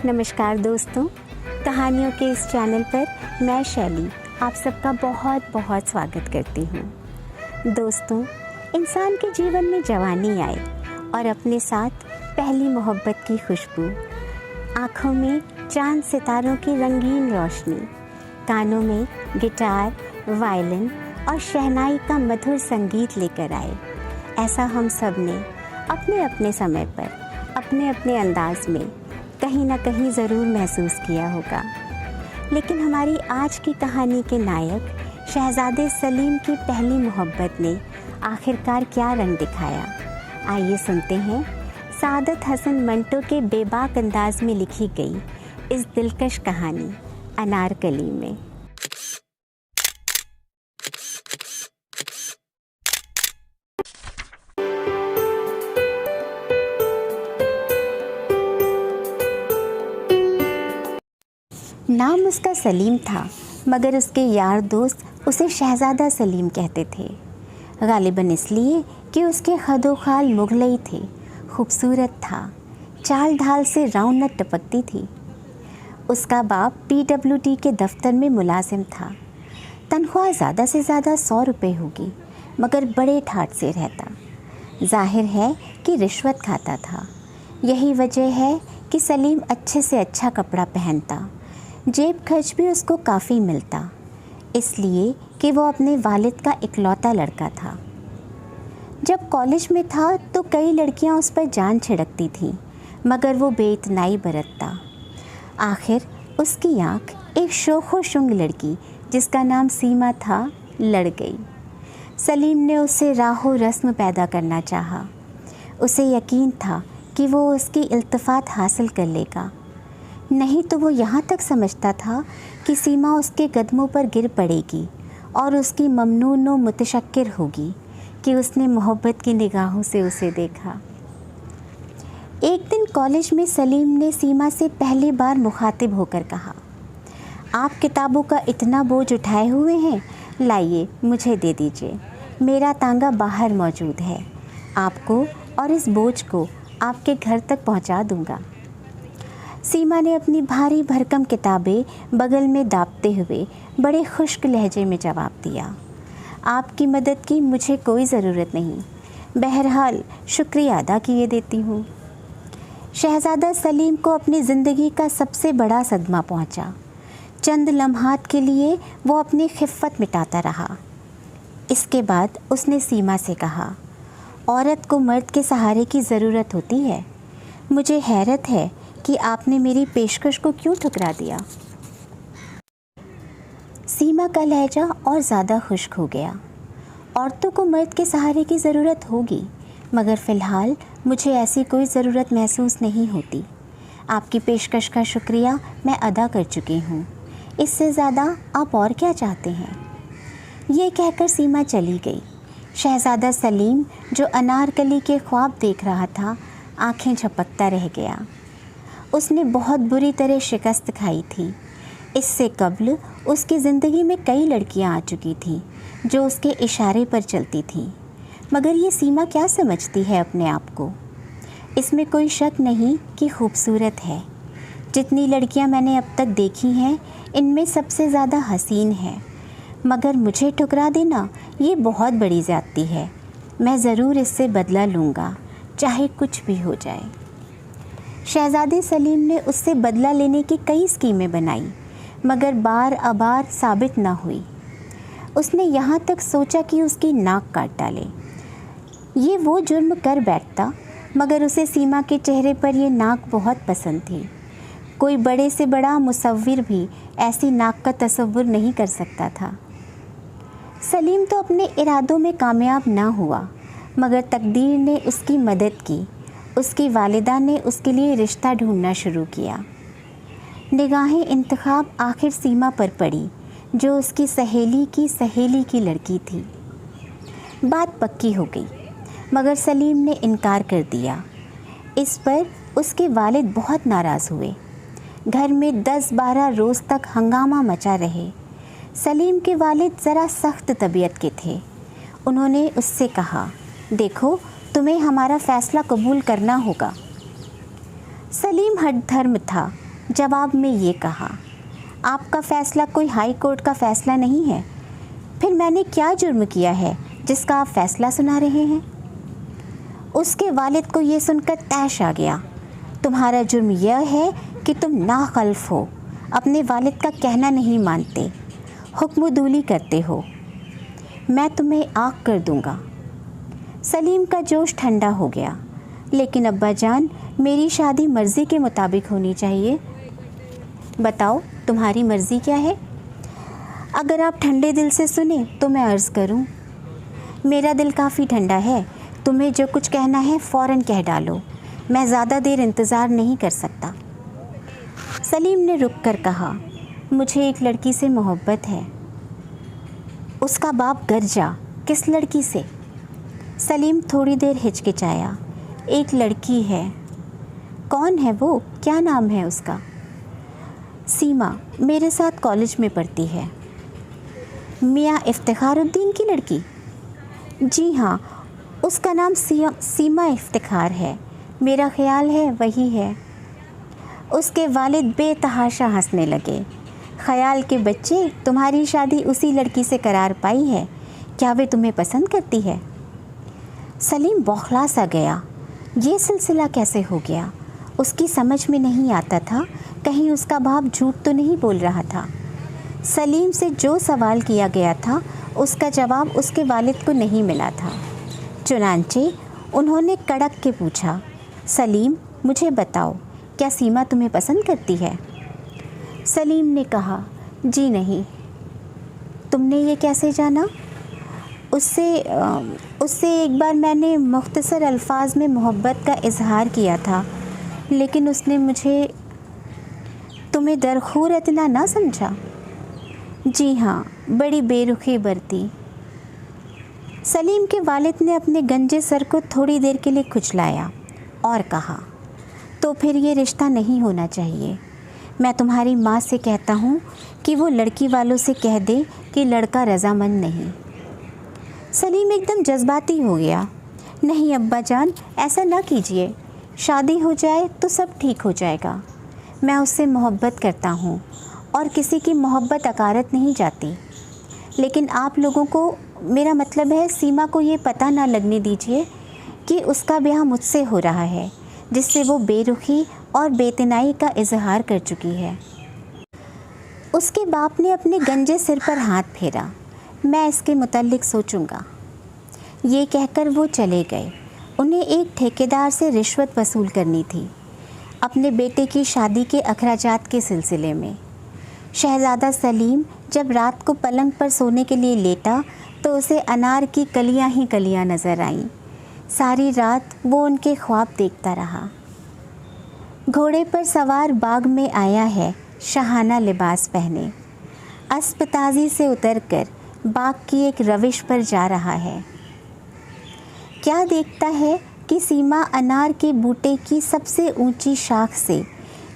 नमस्कार दोस्तों, कहानियों के इस चैनल पर मैं शैली आप सबका बहुत बहुत स्वागत करती हूँ। दोस्तों, इंसान के जीवन में जवानी आए और अपने साथ पहली मोहब्बत की खुशबू, आँखों में चांद सितारों की रंगीन रोशनी, कानों में गिटार, वायलिन और शहनाई का मधुर संगीत लेकर आए। ऐसा हम सब ने अपने अपने समय पर अपने अपने अंदाज में कहीं ना कहीं ज़रूर महसूस किया होगा। लेकिन हमारी आज की कहानी के नायक शहज़ादे सलीम की पहली मोहब्बत ने आखिरकार क्या रंग दिखाया। आइए सुनते हैं सादत हसन मंटो के बेबाक अंदाज में लिखी गई इस दिलकश कहानी अनारकली में। नाम उसका सलीम था, मगर उसके यार दोस्त उसे शहज़ादा सलीम कहते थे। गालिबन इसलिए कि उसके खदोखाल मुगलई थे, खूबसूरत था, चाल ढाल से रौनक टपकती थी। उसका बाप PWD के दफ्तर में मुलाजिम था। तनख्वाह ज़्यादा से ज़्यादा 100 रुपये होगी, मगर बड़े ठाठ से रहता। जाहिर है कि रिश्वत खाता था। यही वजह है कि सलीम अच्छे से अच्छा कपड़ा पहनता, जेब खर्च भी उसको काफ़ी मिलता, इसलिए कि वो अपने वालिद का इकलौता लड़का था। जब कॉलेज में था तो कई लड़कियां उस पर जान छिड़कती थीं, मगर वो बेइतनाई बरतता। आखिर उसकी आँख एक शोखो शुंग लड़की जिसका नाम सीमा था लड़ गई। सलीम ने उससे राहो रस्म पैदा करना चाहा। उसे यकीन था कि वो उसकी इल्तिफ़ात हासिल कर लेगा, नहीं तो वो यहाँ तक समझता था कि सीमा उसके कदमों पर गिर पड़ेगी और उसकी ममनून व मुतशक्किर होगी कि उसने मोहब्बत की निगाहों से उसे देखा। एक दिन कॉलेज में सलीम ने सीमा से पहली बार मुखातिब होकर कहा, आप किताबों का इतना बोझ उठाए हुए हैं, लाइए मुझे दे दीजिए, मेरा तांगा बाहर मौजूद है, आपको और इस बोझ को आपके घर तक पहुँचा दूँगा। सीमा ने अपनी भारी भरकम किताबें बगल में दाबते हुए बड़े खुश्क लहजे में जवाब दिया, आपकी मदद की मुझे कोई ज़रूरत नहीं, बहरहाल शुक्रिया अदा किए देती हूँ। शहज़ादा सलीम को अपनी ज़िंदगी का सबसे बड़ा सदमा पहुँचा। चंद लम्हात के लिए वो अपनी खिफ़्फ़त मिटाता रहा। इसके बाद उसने सीमा से कहा, औरत को मर्द के सहारे की ज़रूरत होती है। मुझे हैरत है कि आपने मेरी पेशकश को क्यों ठुकरा दिया। सीमा का लहजा और ज़्यादा खुश्क हो गया। औरतों को मर्द के सहारे की ज़रूरत होगी, मगर फ़िलहाल मुझे ऐसी कोई ज़रूरत महसूस नहीं होती। आपकी पेशकश का शुक्रिया मैं अदा कर चुकी हूँ, इससे ज़्यादा आप और क्या चाहते हैं। ये कहकर सीमा चली गई। शहज़ादा सलीम जो अनारकली के ख्वाब देख रहा था, आँखें झपकता रह गया। उसने बहुत बुरी तरह शिकस्त खाई थी। इससे कब्ल उसकी ज़िंदगी में कई लड़कियां आ चुकी थीं जो उसके इशारे पर चलती थीं, मगर ये सीमा क्या समझती है अपने आप को। इसमें कोई शक नहीं कि खूबसूरत है। जितनी लड़कियां मैंने अब तक देखी हैं, इनमें सबसे ज़्यादा हसीन है, मगर मुझे ठुकरा देना ये बहुत बड़ी ज़्यादती है। मैं ज़रूर इससे बदला लूँगा, चाहे कुछ भी हो जाए। शहज़ादे सलीम ने उससे बदला लेने की कई स्कीमें बनाई, मगर बार अबार साबित ना हुई। उसने यहाँ तक सोचा कि उसकी नाक काट डाले। ये वो जुर्म कर बैठता, मगर उसे सीमा के चेहरे पर यह नाक बहुत पसंद थी। कोई बड़े से बड़ा मुसव्विर भी ऐसी नाक का तसव्वुर नहीं कर सकता था। सलीम तो अपने इरादों में कामयाब ना हुआ, मगर तकदीर ने उसकी मदद की। उसकी वालिदा ने उसके लिए रिश्ता ढूंढना शुरू किया। निगाहें इंतखाब आखिर सीमा पर पड़ी, जो उसकी सहेली की लड़की थी। बात पक्की हो गई, मगर सलीम ने इनकार कर दिया। इस पर उसके वालिद बहुत नाराज़ हुए। घर में 10-12 रोज़ तक हंगामा मचा रहे। सलीम के वालिद ज़रा सख्त तबीयत के थे। उन्होंने उससे कहा, देखो तुम्हें हमारा फ़ैसला कबूल करना होगा। सलीम हठधर्म था जवाब में ये कहा, आपका फ़ैसला कोई हाई कोर्ट का फ़ैसला नहीं है। फिर मैंने क्या जुर्म किया है जिसका आप फ़ैसला सुना रहे हैं? उसके वालिद को ये सुनकर तैश आ गया। तुम्हारा जुर्म यह है कि तुम नाखल्फ हो, अपने वालिद का कहना नहीं मानते, हुक्मदूली करते हो। मैं तुम्हें आग कर दूंगा। सलीम का जोश ठंडा हो गया। लेकिन अब्बा जान, मेरी शादी मर्ज़ी के मुताबिक होनी चाहिए। बताओ तुम्हारी मर्ज़ी क्या है? अगर आप ठंडे दिल से सुने तो मैं अर्ज़ करूं। मेरा दिल काफ़ी ठंडा है। तुम्हें जो कुछ कहना है फ़ौरन कह डालो। मैं ज़्यादा देर इंतज़ार नहीं कर सकता। सलीम ने रुक कर कहा, मुझे एक लड़की से मोहब्बत है। उसका बाप गर्जा, किस लड़की से? सलीम थोड़ी देर हिचकिचाया। एक लड़की है। कौन है वो? क्या नाम है उसका? सीमा, मेरे साथ कॉलेज में पढ़ती है। मियाँ इफ्तिखारुद्दीन की लड़की? जी हाँ, उसका नाम सीमा इफ्तिखार है। मेरा ख़्याल है वही है। उसके वालिद बेतहाशा हंसने लगे। ख़याल के बच्चे, तुम्हारी शादी उसी लड़की से करार पाई है। क्या वे तुम्हें पसंद करती है? सलीम बौखला सा गया। ये सिलसिला कैसे हो गया? उसकी समझ में नहीं आता था कहीं उसका बाप झूठ तो नहीं बोल रहा था। सलीम से जो सवाल किया गया था उसका जवाब उसके वालिद को नहीं मिला था। चुनांचे उन्होंने कड़क के पूछा, सलीम मुझे बताओ, क्या सीमा तुम्हें पसंद करती है? सलीम ने कहा, जी नहीं। तुमने ये कैसे जाना? उससे एक बार मैंने मुख्तसर अल्फाज में मोहब्बत का इजहार किया था, लेकिन उसने मुझे तुम्हें दरखूर इतना ना समझा। जी हाँ, बड़ी बेरुखी बरती। सलीम के वालिद ने अपने गंजे सर को थोड़ी देर के लिए खुजलाया और कहा, तो फिर ये रिश्ता नहीं होना चाहिए। मैं तुम्हारी माँ से कहता हूँ कि वो लड़की वालों से कह दे कि लड़का रजामंद नहीं। सलीम एकदम जज्बाती हो गया। नहीं अब्बा जान, ऐसा ना कीजिए। शादी हो जाए तो सब ठीक हो जाएगा। मैं उससे मोहब्बत करता हूँ और किसी की मोहब्बत अकारत नहीं जाती। लेकिन आप लोगों को, मेरा मतलब है सीमा को ये पता ना लगने दीजिए कि उसका ब्याह मुझसे हो रहा है, जिससे वो बेरुखी और बेतनाई का इजहार कर चुकी है। उसके बाप ने अपने गंजे सिर पर हाथ फेरा। मैं इसके मुताल्लिक सोचूंगा। ये कहकर वो चले गए। उन्हें एक ठेकेदार से रिश्वत वसूल करनी थी अपने बेटे की शादी के अखराजात के सिलसिले में। शहज़ादा सलीम जब रात को पलंग पर सोने के लिए लेटा तो उसे अनार की कलियां ही कलियां नज़र आईं। सारी रात वो उनके ख्वाब देखता रहा। घोड़े पर सवार बाग में आया है, शाहाना लिबास पहने, अस्पताजी से उतरकर बाग की एक रविश पर जा रहा है। क्या देखता है कि सीमा अनार के बूटे की सबसे ऊंची शाख से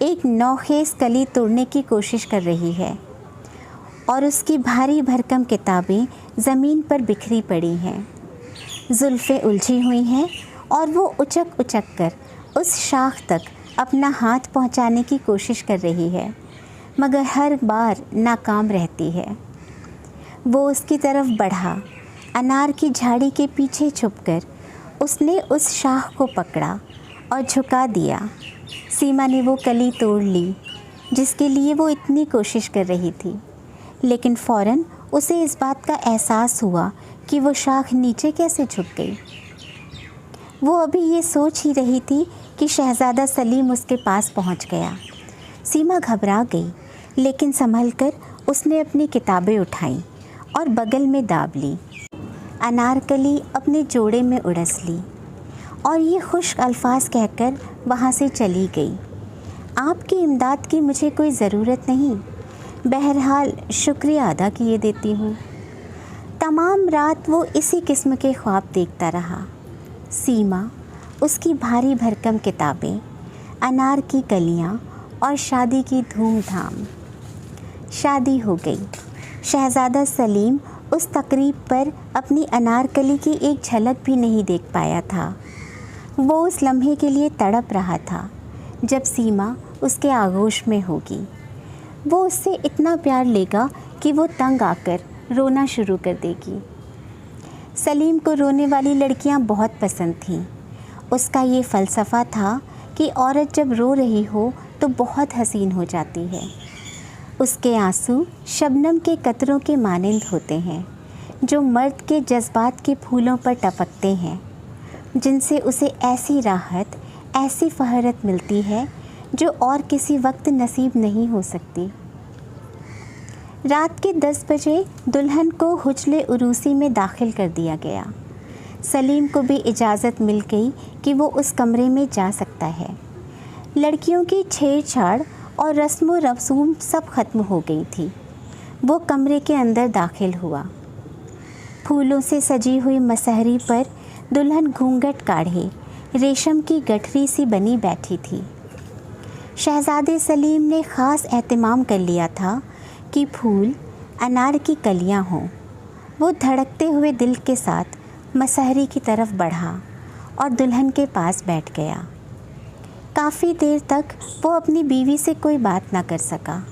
एक नौखेज़ कली तोड़ने की कोशिश कर रही है और उसकी भारी भरकम किताबें ज़मीन पर बिखरी पड़ी हैं। जुल्फ़ें उलझी हुई हैं और वो उचक उचक कर उस शाख तक अपना हाथ पहुंचाने की कोशिश कर रही है, मगर हर बार नाकाम रहती है। वो उसकी तरफ बढ़ा। अनार की झाड़ी के पीछे छुपकर उसने उस शाख को पकड़ा और झुका दिया। सीमा ने वो कली तोड़ ली जिसके लिए वो इतनी कोशिश कर रही थी, लेकिन फ़ौरन उसे इस बात का एहसास हुआ कि वो शाख नीचे कैसे झुक गई। वो अभी ये सोच ही रही थी कि शहज़ादा सलीम उसके पास पहुंच गया। सीमा घबरा गई, लेकिन संभल कर उसने अपनी किताबें उठाईं और बगल में दाब ली। अनारकली अपने जोड़े में उड़स ली और ये खुश्क अल्फाज कहकर वहाँ से चली गई। आपकी इमदाद की मुझे कोई ज़रूरत नहीं, बहरहाल शुक्रिया अदा किए देती हूँ। तमाम रात वो इसी किस्म के ख्वाब देखता रहा। सीमा, उसकी भारी भरकम किताबें, अनार की कलियाँ और शादी की धूमधाम। शादी हो गई। शहज़ादा सलीम उस तकरीब पर अपनी अनारकली की एक झलक भी नहीं देख पाया था। वो उस लम्हे के लिए तड़प रहा था जब सीमा उसके आगोश में होगी। वो उससे इतना प्यार लेगा कि वो तंग आकर रोना शुरू कर देगी। सलीम को रोने वाली लड़कियां बहुत पसंद थीं। उसका ये फ़लसफ़ा था कि औरत जब रो रही हो तो बहुत हसीन हो जाती है। उसके आंसू शबनम के कतरों के मानिंद होते हैं, जो मर्द के जज्बात के फूलों पर टपकते हैं, जिनसे उसे ऐसी राहत, ऐसी फहरत मिलती है जो और किसी वक्त नसीब नहीं हो सकती। रात के 10 बजे दुल्हन को हुजले उरूसी में दाखिल कर दिया गया। सलीम को भी इजाज़त मिल गई कि वो उस कमरे में जा सकता है। लड़कियों की छेड़छाड़ और रस्म व रसूम सब खत्म हो गई थी। वो कमरे के अंदर दाखिल हुआ। फूलों से सजी हुई मसहरी पर दुल्हन घूंघट काढ़े रेशम की गठरी सी बनी बैठी थी। शहज़ादे सलीम ने ख़ास एहतमाम कर लिया था कि फूल अनार की कलियां हों। वो धड़कते हुए दिल के साथ मसहरी की तरफ बढ़ा और दुल्हन के पास बैठ गया। काफ़ी देर तक वो अपनी बीवी से कोई बात ना कर सका।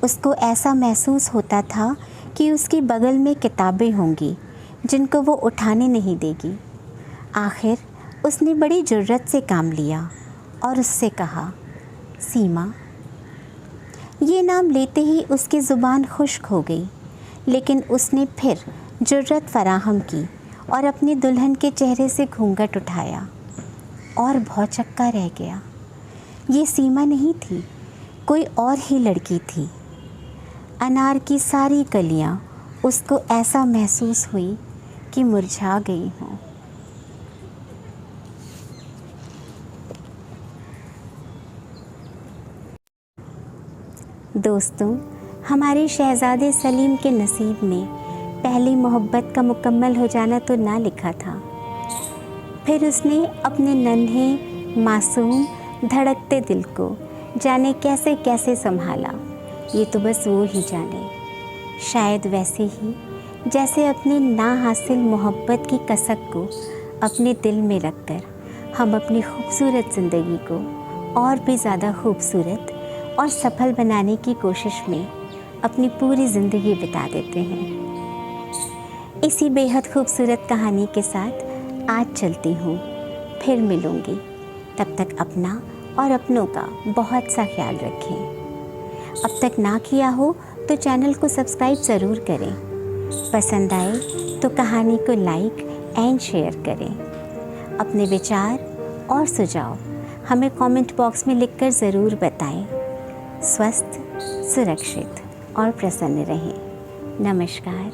उसको ऐसा महसूस होता था कि उसकी बगल में किताबें होंगी जिनको वो उठाने नहीं देगी। आखिर उसने बड़ी जुर्रत से काम लिया और उससे कहा, सीमा। ये नाम लेते ही उसकी ज़ुबान खुश्क हो गई, लेकिन उसने फिर जुर्रत फराहम की और अपनी दुल्हन के चेहरे से घूंघट उठाया और भौचक्का रह गया। ये सीमा नहीं थी, कोई और ही लड़की थी। अनार की सारी कलियां उसको ऐसा महसूस हुई कि मुरझा गई हों। दोस्तों, हमारे शहज़ादे सलीम के नसीब में पहली मोहब्बत का मुकम्मल हो जाना तो ना लिखा था। फिर उसने अपने नन्हे मासूम धड़कते दिल को जाने कैसे कैसे संभाला, ये तो बस वो ही जाने। शायद वैसे ही जैसे अपनी ना हासिल मोहब्बत की कसक को अपने दिल में रखकर हम अपनी खूबसूरत ज़िंदगी को और भी ज़्यादा खूबसूरत और सफल बनाने की कोशिश में अपनी पूरी ज़िंदगी बिता देते हैं। इसी बेहद खूबसूरत कहानी के साथ आज चलती हूँ, फिर मिलूँगी। तब तक अपना और अपनों का बहुत सा ख्याल रखें। अब तक ना किया हो तो चैनल को सब्सक्राइब ज़रूर करें। पसंद आए तो कहानी को लाइक एंड शेयर करें। अपने विचार और सुझाव हमें कमेंट बॉक्स में लिखकर ज़रूर बताएं। स्वस्थ, सुरक्षित और प्रसन्न रहें। नमस्कार।